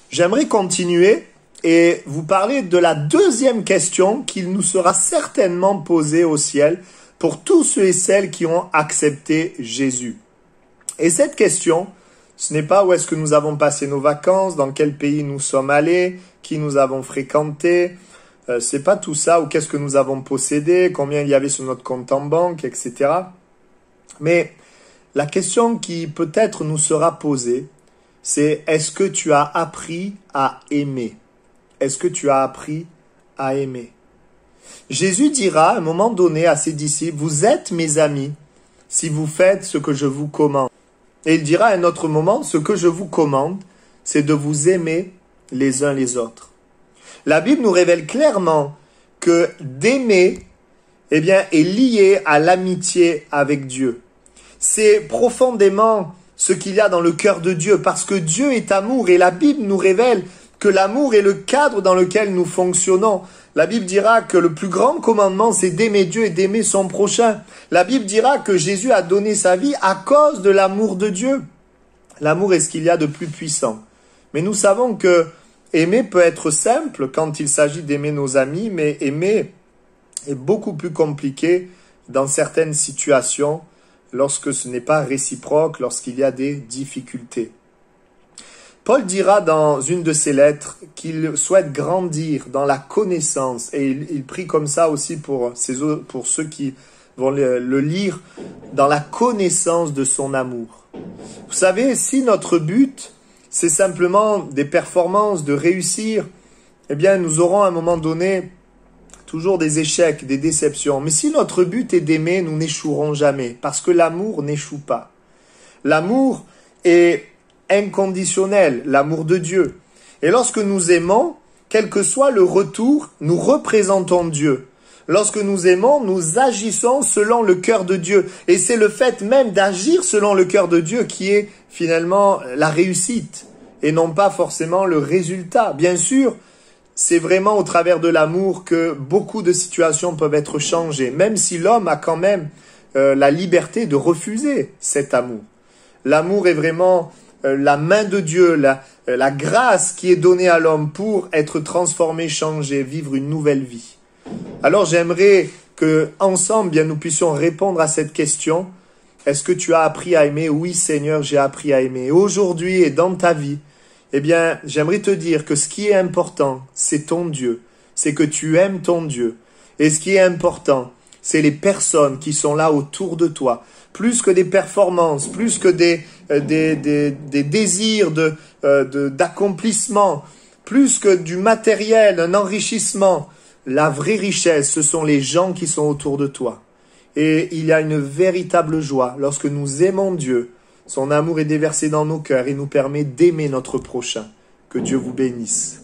J'aimerais continuer et vous parler de la deuxième question qu'il nous sera certainement posée au ciel pour tous ceux et celles qui ont accepté Jésus. Et cette question, ce n'est pas où est-ce que nous avons passé nos vacances, dans quel pays nous sommes allés, qui nous avons fréquenté, c'est pas tout ça, ou qu'est-ce que nous avons possédé, combien il y avait sur notre compte en banque, etc. Mais la question qui peut-être nous sera posée, c'est est-ce que tu as appris à aimer? Est-ce que tu as appris à aimer? Jésus dira à un moment donné à ses disciples, vous êtes mes amis si vous faites ce que je vous commande. Et il dira à un autre moment, ce que je vous commande, c'est de vous aimer les uns les autres. La Bible nous révèle clairement que d'aimer, est lié à l'amitié avec Dieu. C'est profondément ce qu'il y a dans le cœur de Dieu, parce que Dieu est amour et la Bible nous révèle que l'amour est le cadre dans lequel nous fonctionnons. La Bible dira que le plus grand commandement, c'est d'aimer Dieu et d'aimer son prochain. La Bible dira que Jésus a donné sa vie à cause de l'amour de Dieu. L'amour est ce qu'il y a de plus puissant. Mais nous savons que aimer peut être simple quand il s'agit d'aimer nos amis, mais aimer est beaucoup plus compliqué dans certaines situations lorsque ce n'est pas réciproque, lorsqu'il y a des difficultés. Paul dira dans une de ses lettres qu'il souhaite grandir dans la connaissance, et il prie comme ça aussi pour ceux qui vont le lire, dans la connaissance de son amour. Vous savez, si notre but, c'est simplement des performances, de réussir, nous aurons à un moment donné toujours des échecs, des déceptions. Mais si notre but est d'aimer, nous n'échouerons jamais, parce que l'amour n'échoue pas. L'amour est inconditionnel, l'amour de Dieu. Et lorsque nous aimons, quel que soit le retour, nous représentons Dieu. Lorsque nous aimons, nous agissons selon le cœur de Dieu. Et c'est le fait même d'agir selon le cœur de Dieu qui est finalement la réussite, et non pas forcément le résultat. Bien sûr, c'est vraiment au travers de l'amour que beaucoup de situations peuvent être changées, même si l'homme a quand même la liberté de refuser cet amour. L'amour est vraiment la main de Dieu, la grâce qui est donnée à l'homme pour être transformé, changé, vivre une nouvelle vie. Alors j'aimerais que ensemble, nous puissions répondre à cette question. Est-ce que tu as appris à aimer? Oui, Seigneur, j'ai appris à aimer. Aujourd'hui et dans ta vie, j'aimerais te dire que ce qui est important, c'est ton Dieu. C'est que tu aimes ton Dieu. Et ce qui est important, c'est les personnes qui sont là autour de toi. Plus que des performances, plus que des désirs d'accomplissement, plus que du matériel, un enrichissement. La vraie richesse, ce sont les gens qui sont autour de toi. Et il y a une véritable joie lorsque nous aimons Dieu. Son amour est déversé dans nos cœurs et nous permet d'aimer notre prochain. Que Dieu vous bénisse.